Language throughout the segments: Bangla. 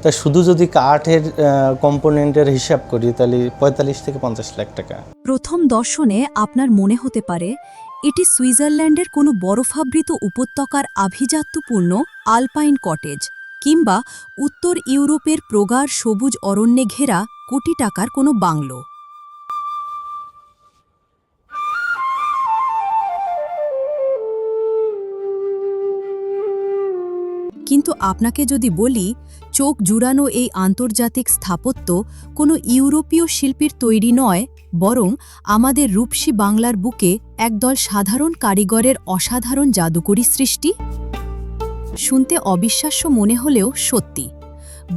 তা শুধু যদি কাঠের কম্পোনেন্টের হিসাব করি তাহলে ৪৫ থেকে ৫০ লাখ টাকা। প্রথম দর্শনে আপনার মনে হতে পারে এটি সুইজারল্যান্ডের কোনো বরফাবৃত উপত্যকার আভিজাত্যপূর্ণ আলপাইন কটেজ কিংবা উত্তর ইউরোপের প্রগাঢ় সবুজ অরণ্যে ঘেরা কোটি টাকার কোনো বাংলো। কিন্তু আপনাকে যদি বলি চোখ জুড়ানো এই আন্তর্জাতিক স্থাপত্য কোনো ইউরোপীয় শিল্পীর তৈরি নয়, বরং আমাদের রূপসী বাংলার বুকে একদল সাধারণ কারিগরের অসাধারণ জাদুকরী সৃষ্টি, শুনতে অবিশ্বাস্য মনে হলেও সত্যি।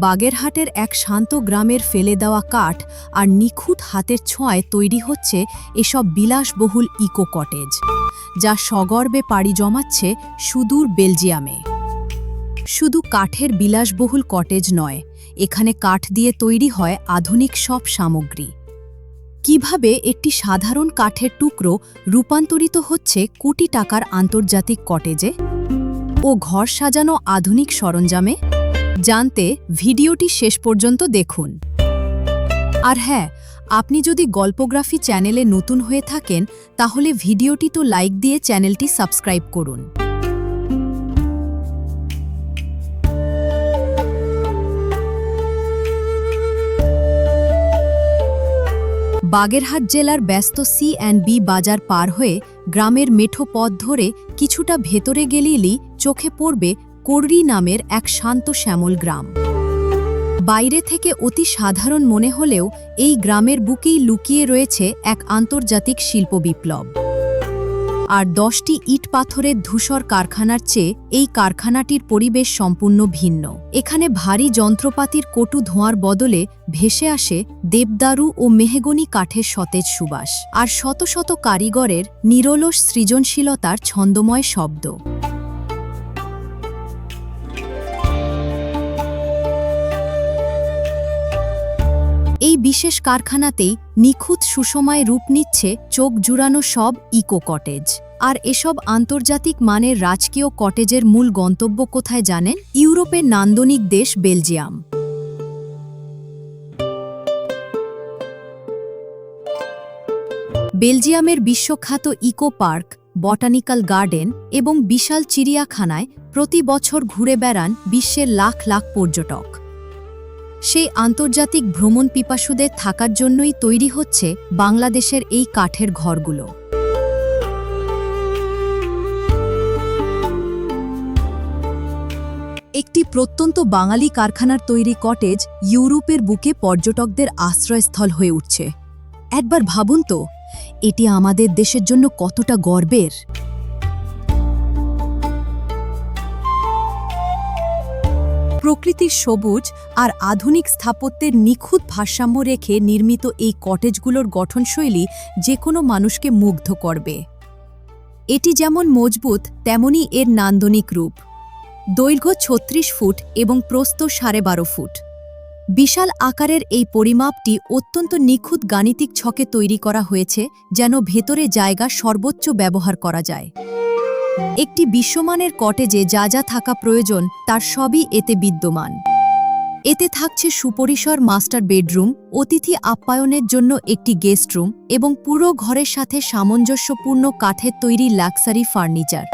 বাগেরহাটের এক শান্ত গ্রামের ফেলে দেওয়া কাঠ আর নিখুঁত হাতের ছোঁয়ায় তৈরি হচ্ছে এসব বিলাসবহুল ইকো কটেজ, যা সগর্বে পাড়ি জমাচ্ছে সুদূর বেলজিয়ামে। শুধু কাঠের বিলাসবহুল কটেজ নয়, এখানে কাঠ দিয়ে তৈরি হয় আধুনিক সব সামগ্রী। কিভাবে একটি সাধারণ কাঠের টুকরো রূপান্তরিত হচ্ছে কোটি টাকার আন্তর্জাতিক কটেজে ও ঘর সাজানো আধুনিক সরঞ্জামে, জানতে ভিডিওটি শেষ পর্যন্ত দেখুন। আর হ্যাঁ, আপনি যদি গল্পগ্রাফি চ্যানেলে নতুন হয়ে থাকেন তাহলে ভিডিওটি তো লাইক দিয়ে চ্যানেলটি সাবস্ক্রাইব করুন। বাগেরহাট জেলার ব্যস্ত C&B বাজার পার হয়ে গ্রামের মেঠো পথ ধরে কিছুটা ভেতরে গেলেই চোখে পড়বে কোররি নামের এক শান্ত শ্যামল গ্রাম। বাইরে থেকে অতি সাধারণ মনে হলেও এই গ্রামের বুকেই লুকিয়ে রয়েছে এক আন্তর্জাতিক শিল্প বিপ্লব। আর 10টি ইট পাথরের ধূসর কারখানার চেয়ে এই কারখানাটির পরিবেশ সম্পূর্ণ ভিন্ন। এখানে ভারী যন্ত্রপাতির কটু ধোঁয়ার বদলে ভেসে আসে দেবদারু ও মেহগনি কাঠের সতেজ সুবাস, আর শত শত কারিগরের নিরলস সৃজনশীলতার ছন্দময় শব্দ। এই বিশেষ কারখানাতেই নিখুঁত সুষমায় রূপ নিচ্ছে চোখ জুড়ানো সব ইকো কটেজ। আর এসব আন্তর্জাতিক মানের রাজকীয় কটেজের মূল গন্তব্য কোথায় জানেন? ইউরোপের নান্দনিক দেশ বেলজিয়াম। বেলজিয়ামের বিশ্বখ্যাত ইকো পার্ক, বটানিক্যাল গার্ডেন এবং বিশাল চিড়িয়াখানায় প্রতি বছর ঘুরে বেড়ান বিশ্বের লাখ লাখ পর্যটক। সেই আন্তর্জাতিক ভ্রমণ পিপাসুদের থাকার জন্যই তৈরি হচ্ছে বাংলাদেশের এই কাঠের ঘরগুলো। একটি প্রত্যন্ত বাঙালি কারখানার তৈরি কটেজ ইউরোপের বুকে পর্যটকদের আশ্রয়স্থল হয়ে উঠছে। একবার ভাবুন তো, এটি আমাদের দেশের জন্য কতটা গর্বের। প্রকৃতির সবুজ আর আধুনিক স্থাপত্যের নিখুঁত ভারসাম্য রেখে নির্মিত এই কটেজগুলোর গঠনশৈলী যে কোনো মানুষকে মুগ্ধ করবে। এটি যেমন মজবুত তেমনি এর নান্দনিক রূপ। দৈর্ঘ্য ৩৬ ফুট এবং প্রস্থ ১২.৫ ফুট। বিশাল আকারের এই পরিমাপটি অত্যন্ত নিখুঁত গাণিতিক ছকে তৈরি করা হয়েছে, যেন ভেতরে জায়গা সর্বোচ্চ ব্যবহার করা যায়। একটি বিশ্বমানের কটেজে যা যা থাকা প্রয়োজন তার সবই এতে বিদ্যমান। এতে থাকছে সুপরিসর মাস্টার বেডরুম, অতিথি আপ্যায়নের জন্য একটি গেস্ট রুম এবং পুরো ঘরের সাথে সামঞ্জস্যপূর্ণ কাঠের তৈরি লাক্সারি ফার্নিচার।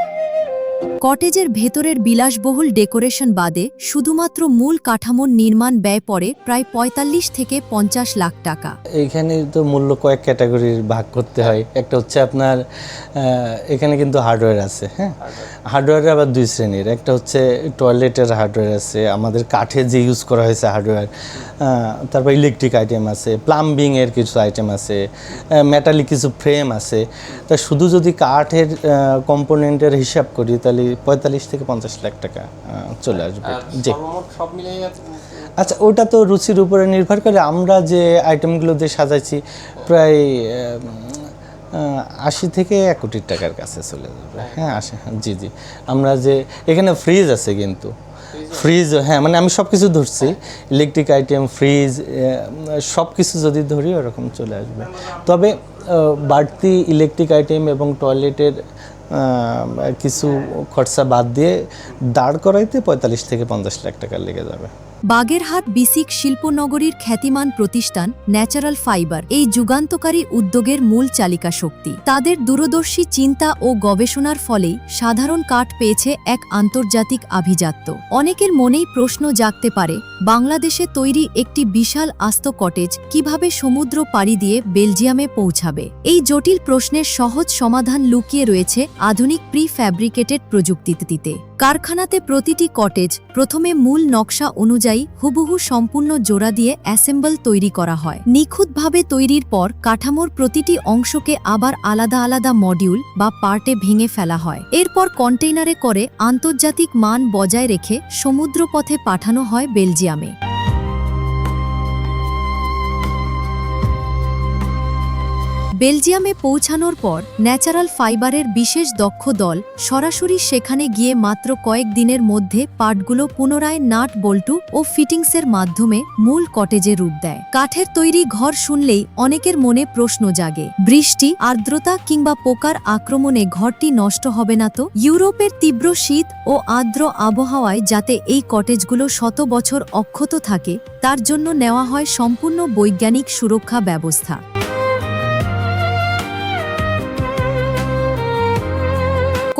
কটেজের ভেতরের বিলাসবহুল ডেকোরেশন বাদে শুধুমাত্র মূল কাঠামোর নির্মাণ ব্যয় পড়ে প্রায় ৪৫ থেকে ৫০ লাখ টাকা। এইখানে তো মূল্য কয়েক ক্যাটাগরির ভাগ করতে হয়। একটা হচ্ছে আপনার এখানে কিন্তু হার্ডওয়্যার আছে, হ্যাঁ, হার্ডওয়্যারে আবার 2 শ্রেণীর। একটা হচ্ছে টয়লেটের হার্ডওয়্যার আছে, আমাদের কাঠে যে ইউজ করা হয়েছে হার্ডওয়্যার, তারপর ইলেকট্রিক আইটেম আছে, প্লাম্বিংয়ের কিছু আইটেম আছে, মেটালিক কিছু ফ্রেম আছে। তা শুধু যদি কাঠের কম্পোনেন্টের হিসাব করি তাহলে ৪৫ থেকে ৫০ লাখ টাকা চলে আসবে। জি, আচ্ছা, ওটা তো রুচির উপরে নির্ভর করে। আমরা যে আইটেমগুলো দিয়ে সাজাইছি প্রায় ৮০ থেকে ১ কোটি টাকার কাছে চলে যাবে। হ্যাঁ, আসে, জি জি। আমরা যে এখানে ফ্রিজ আছে, কিন্তু ফ্রিজ, হ্যাঁ, মানে আমি সব কিছু ধরছি, ইলেকট্রিক আইটেম, ফ্রিজ, সব কিছু যদি ধরি ওরকম চলে আসবে। তবে বাড়তি ইলেকট্রিক আইটেম এবং টয়লেটের কিছু খরচা বাদ দিয়ে দাঁড় করাইতে 45 থেকে 50 লাখ টাকা লেগে যাবে। বাগেরহাট বিসিক শিল্পনগরীর খ্যাতিমান প্রতিষ্ঠান ন্যাচারাল ফাইবার এই যুগান্তকারী উদ্যোগের মূল চালিকা শক্তি। তাদের দূরদর্শী চিন্তা ও গবেষণার ফলেই সাধারণ কাঠ পেয়েছে এক আন্তর্জাতিক আভিজাত্য। অনেকের মনেই প্রশ্ন জাগতে পারে, বাংলাদেশে তৈরি একটি বিশাল আস্ত কটেজ কিভাবে সমুদ্র পাড়ি দিয়ে বেলজিয়ামে পৌঁছাবে? এই জটিল প্রশ্নের সহজ সমাধান লুকিয়ে রয়েছে আধুনিক প্রি ফ্যাব্রিকেটেড প্রযুক্তিতে। কারখানাতে প্রতিটি কটেজ প্রথমে মূল নকশা অনুযায়ী হুবহু সম্পূর্ণ জোড়া দিয়ে অ্যাসেম্বল তৈরি করা হয়। নিখুঁতভাবে তৈরির পর কাঠামোর প্রতিটি অংশকে আবার আলাদা আলাদা মডিউল বা পার্টে ভেঙে ফেলা হয়। এরপর কন্টেইনারে করে আন্তর্জাতিক মান বজায় রেখে সমুদ্রপথে পাঠানো হয় বেলজিয়ামে। বেলজিয়ামে পৌঁছানোর পর ন্যাচারাল ফাইবারের বিশেষ দক্ষ দল সরাসরি সেখানে গিয়ে মাত্র কয়েক দিনের মধ্যে পার্টগুলো পুনরায় নাট বল্টু ও ফিটিংসের মাধ্যমে মূল কটেজে রূপ দেয়। কাঠের তৈরি ঘর শুনলেই অনেকের মনে প্রশ্ন জাগে, বৃষ্টি, আর্দ্রতা কিংবা পোকার আক্রমণে ঘরটি নষ্ট হবে না তো? ইউরোপের তীব্র শীত ও আর্দ্র আবহাওয়ায় যাতে এই কটেজগুলো শত বছর অক্ষত থাকে, তার জন্য নেওয়া হয় সম্পূর্ণ বৈজ্ঞানিক সুরক্ষা ব্যবস্থা।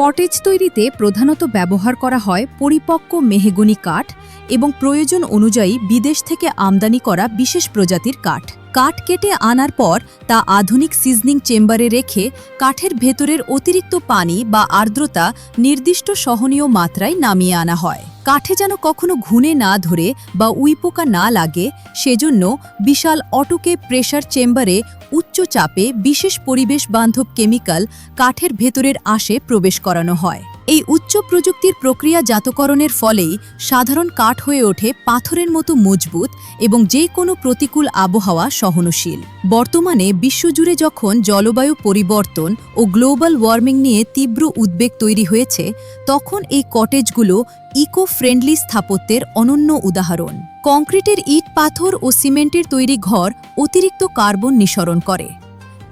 কটেজ তৈরিতে প্রধানত ব্যবহার করা হয় পরিপক্ক মেহগনি কাঠ এবং প্রয়োজন অনুযায়ী বিদেশ থেকে আমদানি করা বিশেষ প্রজাতির কাঠ। কাঠ কেটে আনার পর তা আধুনিক সিজনিং চেম্বারে রেখে কাঠের ভেতরের অতিরিক্ত পানি বা আর্দ্রতা নির্দিষ্ট সহনীয় মাত্রায় নামিয়ে আনা হয়। কাঠে যেন কখনো ঘুণে না ধরে বা উইপোকা না লাগে, সেজন্য বিশাল অটোকে প্রেসার চেম্বারে উচ্চ চাপে বিশেষ পরিবেশ বান্ধব কেমিক্যাল কাঠের ভেতরের আঁশে প্রবেশ করানো হয়। এই উচ্চ প্রযুক্তির প্রক্রিয়াজাতকরণের ফলেই সাধারণ কাঠ হয়ে ওঠে পাথরের মতো মজবুত এবং যে কোনো প্রতিকূল আবহাওয়া সহনশীল। বর্তমানে বিশ্বজুড়ে যখন জলবায়ু পরিবর্তন ও গ্লোবাল ওয়ার্মিং নিয়ে তীব্র উদ্বেগ তৈরি হয়েছে, তখন এই কটেজগুলো ইকো ফ্রেন্ডলি স্থাপত্যের অনন্য উদাহরণ। কংক্রিটের ইট, পাথর ও সিমেন্টের তৈরি ঘর অতিরিক্ত কার্বন নিঃসরণ করে,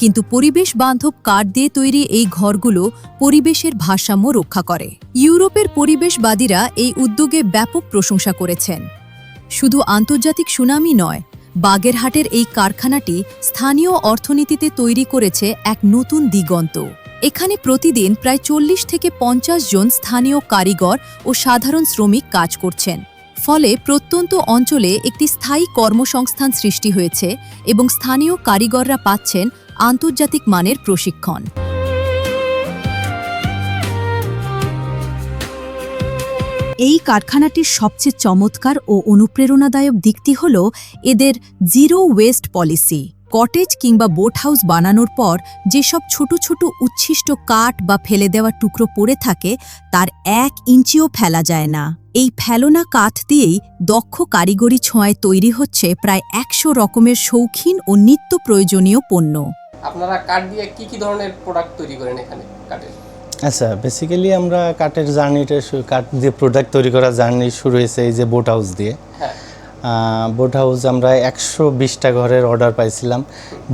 কিন্তু পরিবেশ বান্ধব কাঠ দিয়ে তৈরি এই ঘরগুলো পরিবেশের ভারসাম্য রক্ষা করে। ইউরোপের পরিবেশবাদীরা এই উদ্যোগে ব্যাপক প্রশংসা করেছেন। শুধু আন্তর্জাতিক সুনামই নয়, বাগেরহাটের এই কারখানাটি স্থানীয় অর্থনীতিতে তৈরি করেছে এক নতুন দিগন্ত। এখানে প্রতিদিন প্রায় 40 থেকে 50 জন স্থানীয় কারিগর ও সাধারণ শ্রমিক কাজ করছেন। ফলে প্রত্যন্ত অঞ্চলে একটি স্থায়ী কর্মসংস্থান সৃষ্টি হয়েছে এবং স্থানীয় কারিগররা পাচ্ছেন আন্তর্জাতিক মানের প্রশিক্ষণ। এই কারখানাটির সবচেয়ে চমৎকার ও অনুপ্রেরণাদায়ক দিকটি হল এদের জিরো ওয়েস্ট পলিসি। কটেজ কিংবা বোট হাউস বানানোর পর যেসব ছোট ছোট উচ্ছিষ্ট কাঠ বা ফেলে দেওয়া টুকরো পড়ে থাকে, তার 1 ইঞ্চিও ফেলা যায় না। এই ফেলনা কাঠ দিয়েই দক্ষ কারিগরি ছোঁয়ায় তৈরি হচ্ছে প্রায় 100 রকমের শৌখিন ও নিত্য প্রয়োজনীয় পণ্য। আপনারা কাঠ দিয়ে কি কি ধরনের প্রোডাক্ট তৈরি করেন এখানে কাঠের? আচ্ছা, বেসিক্যালি আমরা কাঠের জার্নিটা, কাঠ দিয়ে প্রোডাক্ট তৈরি করার জার্নি শুরু হয়েছে এই যে বোট হাউস দিয়ে। হ্যাঁ, বোট হাউস আমরা 120টা ঘরের অর্ডার পাইছিলাম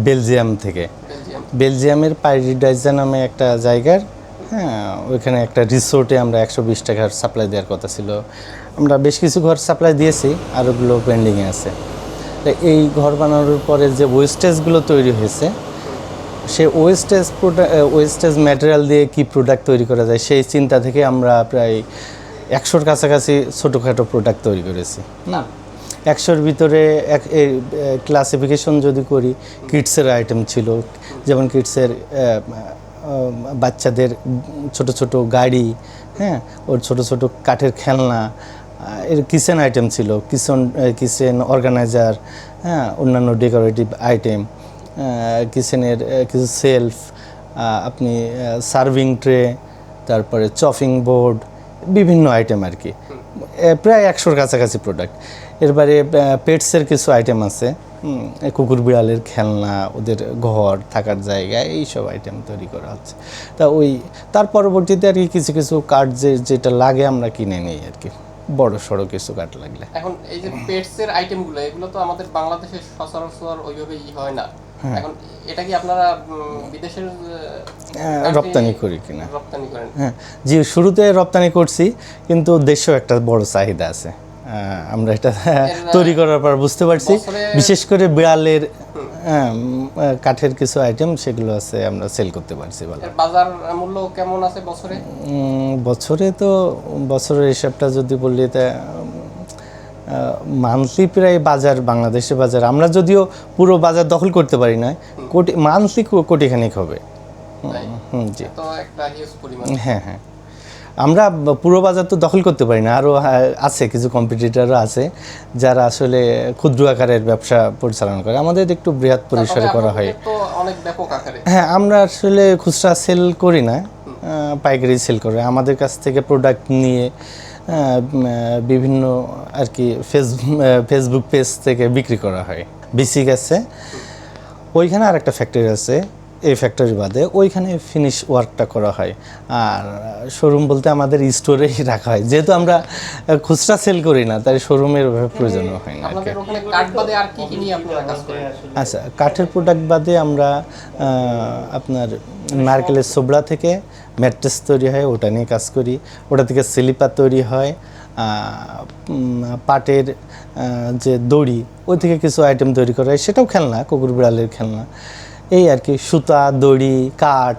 বেলজিয়াম থেকে। বেলজিয়ামের পাইরিডাইজা নামে একটা জায়গার, হ্যাঁ, ওইখানে একটা রিসোর্টে আমরা 120টা ঘর সাপ্লাই দেওয়ার কথা ছিল। আমরা বেশ কিছু ঘর সাপ্লাই দিয়েছি, আর ওগুলো পেন্ডিংয়ে আছে। এই ঘর বানানোর পরে যে ওয়েস্টেজগুলো তৈরি হয়েছে, সে ওয়েস্টেজ ম্যাটেরিয়াল দিয়ে কি প্রোডাক্ট তৈরি করা যায়, সেই চিন্তা থেকে আমরা প্রায় 100-র কাছাকাছি ছোটোখাটো প্রোডাক্ট তৈরি করেছি। 100-র ভিতরে ক্লাসিফিকেশন যদি করি, কিডসের আইটেম ছিল, যেমন কিডসের বাচ্চাদের ছোট ছোট গাড়ি, হ্যাঁ, ওর ছোট ছোট কাঠের খেলনা, এর কিচেন আইটেম ছিল, কিচেন অর্গানাইজার, হ্যাঁ, অন্যান্য ডেকোরেটিভ আইটেম, কিচেনের কিছু সেলফ, আপনি সার্ভিং ট্রে, তারপরে চপিং বোর্ড, বিভিন্ন আইটেম আর কি, প্রায় 100-র কাছাকাছি প্রোডাক্ট। এরপরে পেটসের কিছু আইটেম আছে, কুকুর বিড়ালের খেলনা, ওদের ঘর, থাকার জায়গা, এইসব আইটেম তৈরি করা হচ্ছে। তা তার পরবর্তীতে আর কি কিছু কিছু কাঠ যেটা লাগে আমরা কিনে নিই আর কি, বড় সড়ো কিছু কাঠ লাগলে। এখন এই যে পেটসের আইটেমগুলো, এগুলো তো আমাদের বাংলাদেশে সচরাচর ওইভাবে হয় না। এখন এটা কি আপনারা বিদেশের রপ্তানি করি কিনা? রপ্তানি করেন? হ্যাঁ, জি, শুরুতে রপ্তানি করছি, কিন্তু দেশেও একটা বড় চাহিদা আছে। আমরা এটা তৈরি করার পর বুঝতে পারছি, বিশেষ করে বিড়ালের কাঠের কিছু আইটেম সেগুলো আছে, আমরা সেল করতে পারছি ভালো। এর বাজার মূল্য কেমন আছে বছরে? বছরের হিসাবটা যদি বললি, তা মান্থলি প্রায় বাজার, বাংলাদেশের বাজার, আমরা যদিও পুরো বাজার দখল করতে পারি না, মান্থলি কোটিখানিক হবে। জি, তো একটা হিউজ পরিমাণ। হ্যাঁ হ্যাঁ, আমরা পুরো বাজার তো দখল করতে পারি না, আরও আছে কিছু কম্পিটিটরও আছে যারা আসলে ক্ষুদ্র আকারের ব্যবসা পরিচালনা করে। আমাদের একটু বৃহৎ পরিসরে করা হয়। তো অনেক ব্যাপক আকারে। হ্যাঁ, আমরা আসলে খুচরা সেল করি না, পাইকারি সেল করে আমাদের কাছ থেকে প্রোডাক্ট নিয়ে বিভিন্ন আর কি ফেসবুক পেজ থেকে বিক্রি করা হয়। বিসিক আছে, ওইখানে আর একটা ফ্যাক্টরি আছে, এই ফ্যাক্টরি বাদে ওইখানে ফিনিশ ওয়ার্কটা করা হয়। আর শোরুম বলতে আমাদের স্টোরেই রাখা হয়, যেহেতু আমরা খুচরা সেল করি না, তাই শোরুমের প্রয়োজন হয় না। আপনাদের ওখানে কাঠ বাদে আর কি কি নিয়ে আপনারা কাজ করেন? আচ্ছা, কাঠের প্রোডাক্ট বাদে আমরা আপনার নারকেলের ছোবড়া থেকে ম্যাট্রেস তৈরি হয়, ওটা নিয়ে কাজ করি। ওটা থেকে স্লিপার তৈরি হয়। পাটের যে দড়ি, ওই থেকে কিছু আইটেম তৈরি করা হয়, সেটাও খেলনা, কুকুর বিড়ালের খেলনা। এই আর কি, সুতা, দড়ি, কাঠ,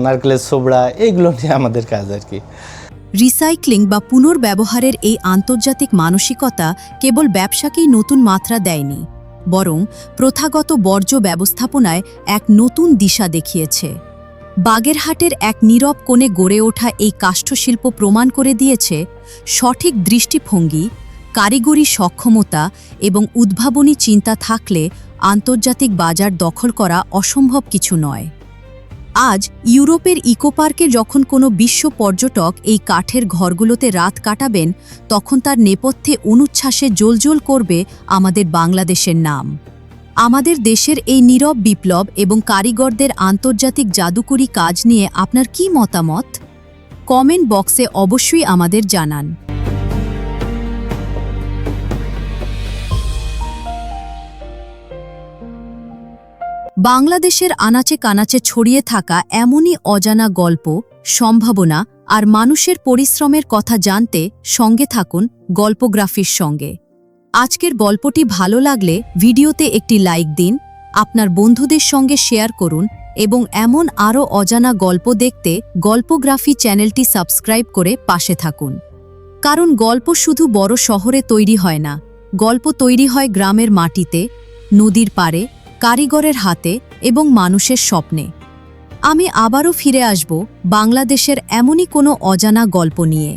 নারকেলের ছোবড়া, এইগুলো নিয়ে আমাদের কাজ আর কি। রিসাইক্লিং বা পুনর্ব্যবহারের এই আন্তর্জাতিক মানসিকতা কেবল ব্যবসাকেই নতুন মাত্রা দেয়নি, বরং প্রথাগত বর্জ্য ব্যবস্থাপনায় এক নতুন দিশা দেখিয়েছে। বাগেরহাটের এক নীরব কোণে গড়ে ওঠা এই কাষ্ঠশিল্প প্রমাণ করে দিয়েছে, সঠিক দৃষ্টিভঙ্গি, কারিগরি সক্ষমতা এবং উদ্ভাবনী চিন্তা থাকলে আন্তর্জাতিক বাজার দখল করা অসম্ভব কিছু নয়। আজ ইউরোপের ইকোপার্কে যখন কোনো বিশ্ব পর্যটক এই কাঠের ঘরগুলোতে রাত কাটাবেন, তখন তার নেপথ্যে অনুচ্ছ্বাসে জ্বলজ্বল করবে আমাদের বাংলাদেশের নাম। আমাদের দেশের এই নীরব বিপ্লব এবং কারিগরদের আন্তর্জাতিক জাদুকরি কাজ নিয়ে আপনার কী মতামত? কমেন্ট বক্সে অবশ্যই আমাদের জানান। বাংলাদেশের আনাচে কানাচে ছড়িয়ে থাকা এমনই অজানা গল্প, সম্ভাবনা আর মানুষের পরিশ্রমের কথা জানতে সঙ্গে থাকুন গল্পগ্রাফির সঙ্গে। আজকের গল্পটি ভালো লাগলে ভিডিওতে একটি লাইক দিন, আপনার বন্ধুদের সঙ্গে শেয়ার করুন এবং এমন আরও অজানা গল্প দেখতে গল্পগ্রাফি চ্যানেলটি সাবস্ক্রাইব করে পাশে থাকুন। কারণ গল্প শুধু বড় শহরে তৈরি হয় না, গল্প তৈরি হয় গ্রামের মাটিতে, নদীর পাড়ে, কারিগরের হাতে এবং মানুষের স্বপ্নে। আমি আবারও ফিরে আসব বাংলাদেশের এমনই কোনো অজানা গল্প নিয়ে।